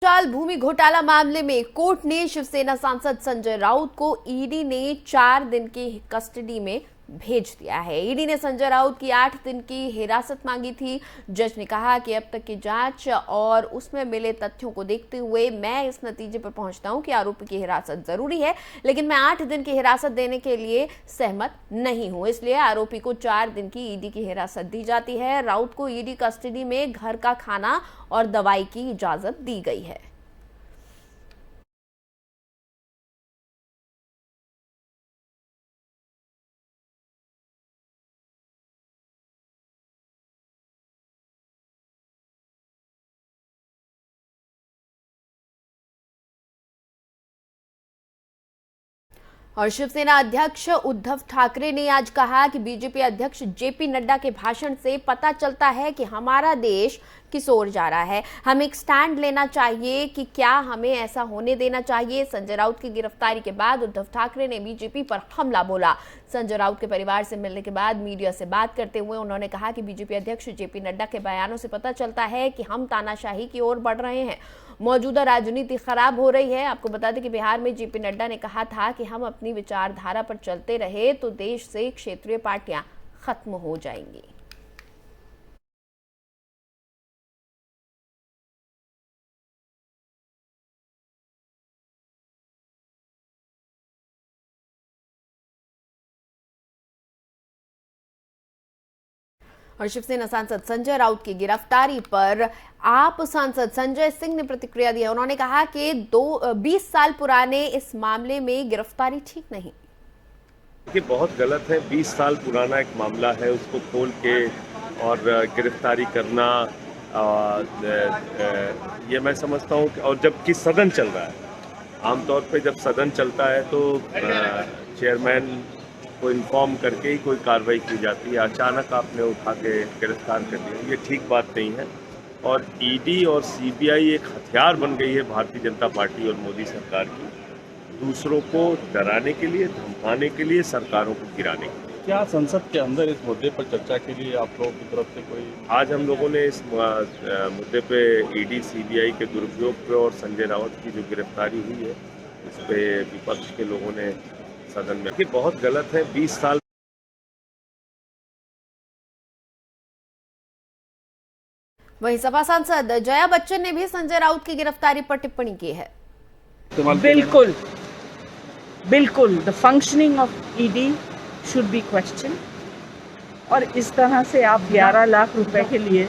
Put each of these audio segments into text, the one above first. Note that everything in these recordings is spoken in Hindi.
जाल भूमि घोटाला मामले में कोर्ट ने शिवसेना सांसद संजय राउत को ईडी ने 4 दिन की कस्टडी में भेज दिया है। ईडी ने संजय राउत की 8 दिन की हिरासत मांगी थी। जज ने कहा कि अब तक की जांच और उसमें मिले तथ्यों को देखते हुए मैं इस नतीजे पर पहुंचता हूं कि आरोपी की हिरासत जरूरी है, लेकिन मैं 8 दिन की हिरासत देने के लिए सहमत नहीं हूं। इसलिए आरोपी को 4 दिन की ईडी की हिरासत दी जाती है। राउत को ईडी कस्टडी में घर का खाना और दवाई की इजाजत दी गई है। और शिवसेना अध्यक्ष उद्धव ठाकरे ने आज कहा कि बीजेपी अध्यक्ष जेपी नड्डा के भाषण से पता चलता है कि हमारा देश किस ओर जा रहा है। हमें एक स्टैंड लेना चाहिए कि क्या हमें ऐसा होने देना चाहिए। संजय राउत की गिरफ्तारी के बाद उद्धव ठाकरे ने बीजेपी पर हमला बोला। संजय राउत के परिवार से मिलने के बाद मीडिया से बात करते हुए उन्होंने कहा कि बीजेपी अध्यक्ष जेपी नड्डा के बयानों से पता चलता है कि हम तानाशाही की ओर बढ़ रहे हैं। मौजूदा राजनीति खराब हो रही है। आपको बता दें कि बिहार में जेपी नड्डा ने कहा था कि हम अपनी विचारधारा पर चलते रहे तो देश से क्षेत्रीय पार्टियां खत्म हो जाएंगी। और शिवसेना सांसद संजय राउत की गिरफ्तारी पर आप सांसद संजय सिंह ने प्रतिक्रिया दी। उन्होंने कहा कि 20 साल पुराने इस मामले में गिरफ्तारी ठीक नहीं। ये बहुत गलत है। 20 साल पुराना एक मामला है, उसको खोल के और गिरफ्तारी करना ये मैं समझता हूँ। और जबकि सदन चल रहा है, आमतौर पे जब सदन चलता है तो चेयरमैन को इन्फॉर्म करके ही कोई कार्रवाई की जाती है। अचानक आपने उठा के गिरफ्तार कर दिया, ये ठीक बात नहीं है। और ईडी और सीबीआई एक हथियार बन गई है भारतीय जनता पार्टी और मोदी सरकार की, दूसरों को डराने के लिए, धमकाने के लिए, सरकारों को गिराने के लिए। क्या संसद के अंदर इस मुद्दे पर चर्चा के लिए आप लोगों की तरफ से कोई? आज हम लोगों ने इस मुद्दे पे ईडी सीबीआई के दुरुपयोग पे और संजय राउत की जो गिरफ्तारी हुई है इस पे विपक्ष के लोगों ने सदन में, ये बहुत गलत है। 20 साल वहीं सपा सांसद जया बच्चन ने भी संजय राउत की गिरफ्तारी पर टिप्पणी की है। बिल्कुल बिल्कुल the functioning of ED should be question. और इस तरह से आप 11 लाख रुपए के लिए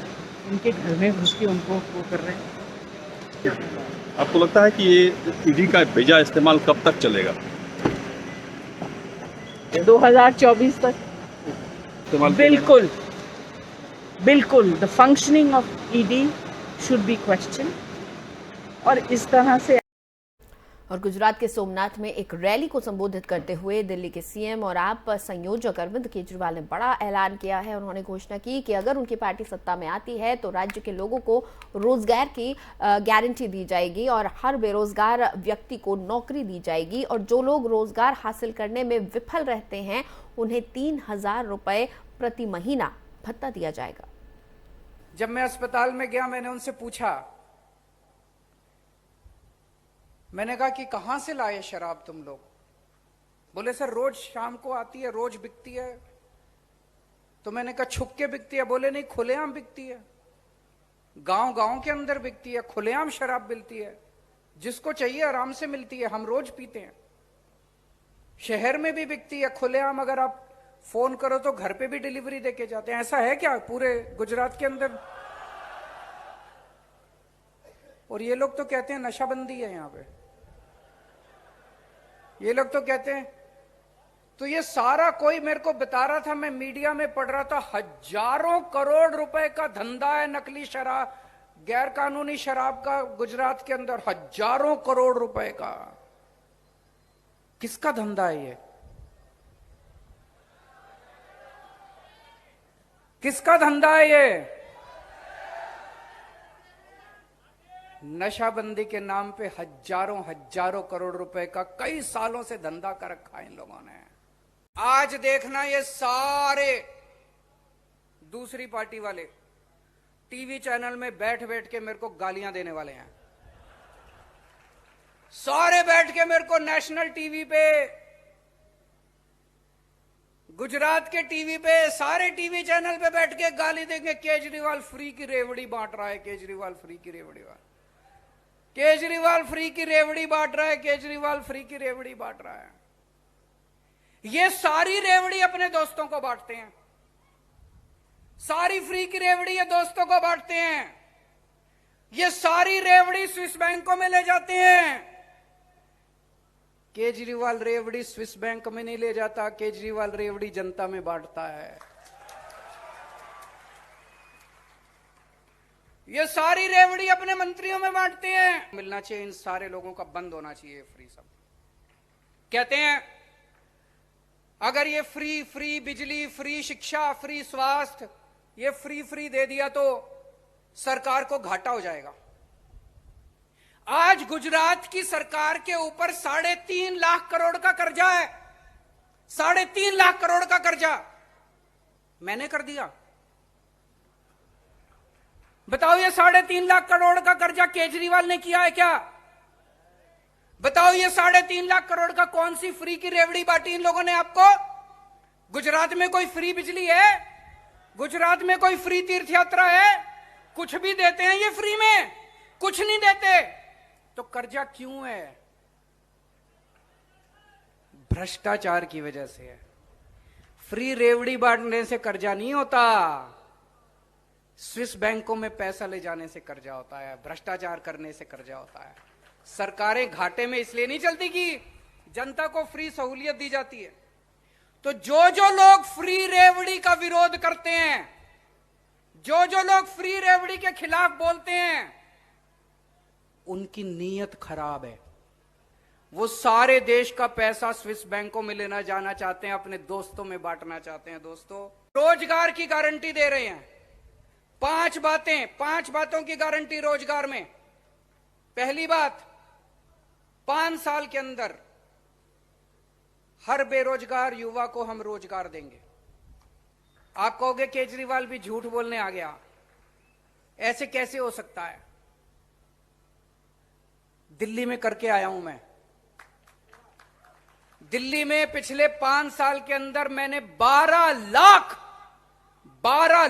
उनके घर में घुस के उनको वो कर रहे हैं। आपको लगता है कि ये ईडी का बेजा इस्तेमाल कब तक चलेगा? 2024 तक। बिल्कुल बिल्कुल the functioning of ED should be question. और इस तरह से और गुजरात के सोमनाथ में एक रैली को संबोधित करते हुए दिल्ली के सीएम और आप संयोजक अरविंद केजरीवाल ने बड़ा ऐलान किया है। उन्होंने घोषणा की कि अगर उनकी पार्टी सत्ता में आती है तो राज्य के लोगों को रोजगार की गारंटी दी जाएगी और हर बेरोजगार व्यक्ति को नौकरी दी जाएगी और जो लोग रोजगार हासिल करने में विफल रहते हैं उन्हें 3,000 रुपए प्रति महीना भत्ता दिया जाएगा। जब मैं अस्पताल में गया, मैंने उनसे पूछा, मैंने कहा कि कहां से लाए शराब तुम लोग? बोले सर रोज शाम को आती है, रोज बिकती है। तो मैंने कहा छुप के बिकती है? बोले नहीं, खुलेआम बिकती है, गांव गांव के अंदर बिकती है, खुलेआम शराब मिलती है, जिसको चाहिए आराम से मिलती है, हम रोज पीते हैं। शहर में भी बिकती है खुलेआम, अगर आप फोन करो तो घर पे भी डिलीवरी देके जाते हैं। ऐसा है क्या पूरे गुजरात के अंदर? और ये लोग तो कहते हैं नशाबंदी है यहां पे, ये लोग तो कहते हैं। तो ये सारा कोई मेरे को बता रहा था, मैं मीडिया में पढ़ रहा था, हजारों करोड़ रुपए का धंधा है नकली शराब, गैर कानूनी शराब का गुजरात के अंदर, हजारों करोड़ रुपए का। किसका धंधा है ये? किसका धंधा है ये? नशाबंदी के नाम पे हजारों हजारों करोड़ रुपए का कई सालों से धंधा कर रखा है इन लोगों ने। आज देखना ये सारे दूसरी पार्टी वाले टीवी चैनल में बैठ बैठ के मेरे को गालियां देने वाले हैं। सारे बैठ के मेरे को नेशनल टीवी पे, गुजरात के टीवी पे, सारे टीवी चैनल पे बैठ के गाली देंगे, केजरीवाल फ्री की रेवड़ी बांट रहा है, केजरीवाल फ्री की रेवड़ी केजरीवाल फ्री की रेवड़ी बांट रहा है, केजरीवाल फ्री की रेवड़ी बांट रहा है। ये सारी रेवड़ी अपने दोस्तों को बांटते हैं, सारी फ्री की रेवड़ी ये दोस्तों को बांटते हैं। ये सारी रेवड़ी स्विस बैंकों में ले जाते हैं। केजरीवाल रेवड़ी स्विस बैंक में नहीं ले जाता, केजरीवाल रेवड़ी जनता में बांटता है। ये सारी रेवड़ी अपने मंत्रियों में बांटते हैं। मिलना चाहिए इन सारे लोगों का, बंद होना चाहिए फ्री सब। कहते हैं अगर ये फ्री बिजली, फ्री शिक्षा, फ्री स्वास्थ्य, ये फ्री दे दिया तो सरकार को घाटा हो जाएगा। आज गुजरात की सरकार के ऊपर 3.5 लाख करोड़ का कर्जा है, 3.5 लाख करोड़ का कर्जा मैंने कर दिया। बताओ ये 3.5 लाख करोड़ का कर्जा केजरीवाल ने किया है क्या? बताओ ये 3.5 लाख करोड़ का कौन सी फ्री की रेवड़ी बांटी इन लोगों ने आपको? गुजरात में कोई फ्री बिजली है? गुजरात में कोई फ्री तीर्थ यात्रा है? कुछ भी देते हैं ये फ्री में? कुछ नहीं देते। तो कर्जा क्यों है? भ्रष्टाचार की वजह से है। फ्री रेवड़ी बांटने से कर्जा नहीं होता, स्विस बैंकों में पैसा ले जाने से कर्जा होता है, भ्रष्टाचार करने से कर्जा होता है। सरकारें घाटे में इसलिए नहीं चलती कि जनता को फ्री सहूलियत दी जाती है। तो जो लोग फ्री रेवड़ी का विरोध करते हैं, जो लोग फ्री रेवड़ी के खिलाफ बोलते हैं, उनकी नीयत खराब है। वो सारे देश का पैसा स्विस बैंकों में लेना जाना चाहते हैं, अपने दोस्तों में बांटना चाहते हैं। दोस्तों, रोजगार की गारंटी दे रहे हैं। 5 बातों की गारंटी रोजगार में। पहली बात, 5 साल के अंदर हर बेरोजगार युवा को हम रोजगार देंगे। आप कहोगे केजरीवाल भी झूठ बोलने आ गया, ऐसे कैसे हो सकता है? दिल्ली में करके आया हूं मैं। दिल्ली में पिछले 5 साल के अंदर मैंने 12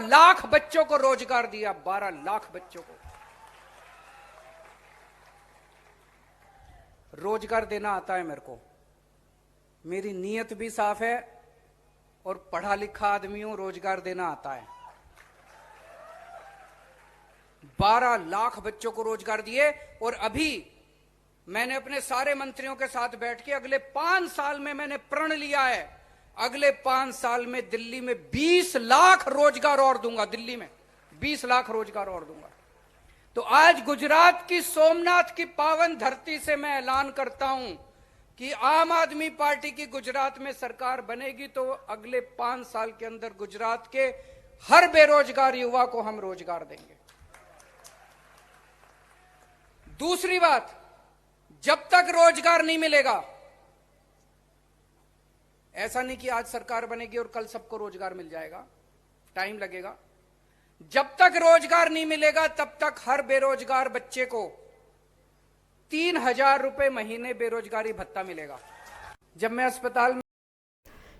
लाख बच्चों को रोजगार दिया। 12 लाख बच्चों को रोजगार देना आता है मेरे को। मेरी नीयत भी साफ है और पढ़ा लिखा आदमी हूं, रोजगार देना आता है। 12 लाख बच्चों को रोजगार दिए। और अभी मैंने अपने सारे मंत्रियों के साथ बैठ के अगले 5 साल में मैंने प्रण लिया है, अगले 5 साल में दिल्ली में 20 लाख रोजगार और दूंगा। दिल्ली में 20 लाख रोजगार और दूंगा। तो आज गुजरात की सोमनाथ की पावन धरती से मैं ऐलान करता हूं कि आम आदमी पार्टी की गुजरात में सरकार बनेगी तो अगले 5 साल के अंदर गुजरात के हर बेरोजगार युवा को हम रोजगार देंगे। दूसरी बात, जब तक रोजगार नहीं मिलेगा, ऐसा नहीं कि आज सरकार बनेगी और कल सबको रोजगार मिल जाएगा, टाइम लगेगा। जब तक रोजगार नहीं मिलेगा तब तक हर बेरोजगार बच्चे को 3,000 रुपए महीने बेरोजगारी भत्ता मिलेगा। जब मैं अस्पताल में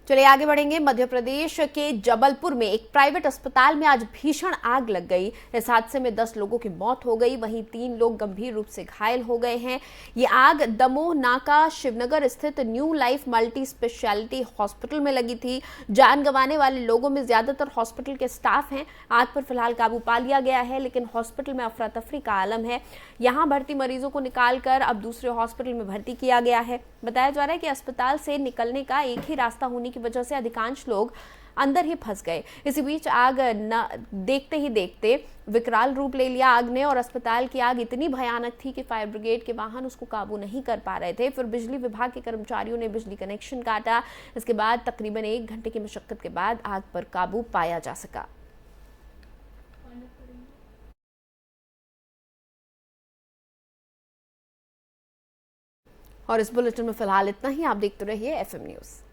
चलिए आगे बढ़ेंगे। मध्य प्रदेश के जबलपुर में एक प्राइवेट अस्पताल में आज भीषण आग लग गई। इस हादसे में 10 लोगों की मौत हो गई, वहीं 3 लोग गंभीर रूप से घायल हो गए हैं। ये आग दमोह नाका शिवनगर स्थित new life multi speciality hospital में लगी थी। जान गंवाने वाले लोगों में ज्यादातर हॉस्पिटल के स्टाफ हैं। आग पर फिलहाल काबू पा लिया गया है, लेकिन हॉस्पिटल में अफरा तफरी का आलम है। यहाँ भर्ती मरीजों को निकालकर अब दूसरे हॉस्पिटल में भर्ती किया गया है। बताया जा रहा है कि अस्पताल से निकलने का एक ही रास्ता होने की वजह से अधिकांश लोग अंदर ही फंस गए। इसी बीच आग देखते ही देखते विकराल रूप ले लिया आग ने, और अस्पताल की आग इतनी भयानक थी कि फायर ब्रिगेड के वाहन उसको काबू नहीं कर पा रहे थे। फिर बिजली विभाग के कर्मचारियों ने बिजली कनेक्शन काटा। इसके बाद तकरीबन 1 घंटे की मशक्कत के बाद आग पर काबू पाया जा सका। और इस बुलेटिन में फिलहाल इतना ही। आप देखते रहिए FM न्यूज़।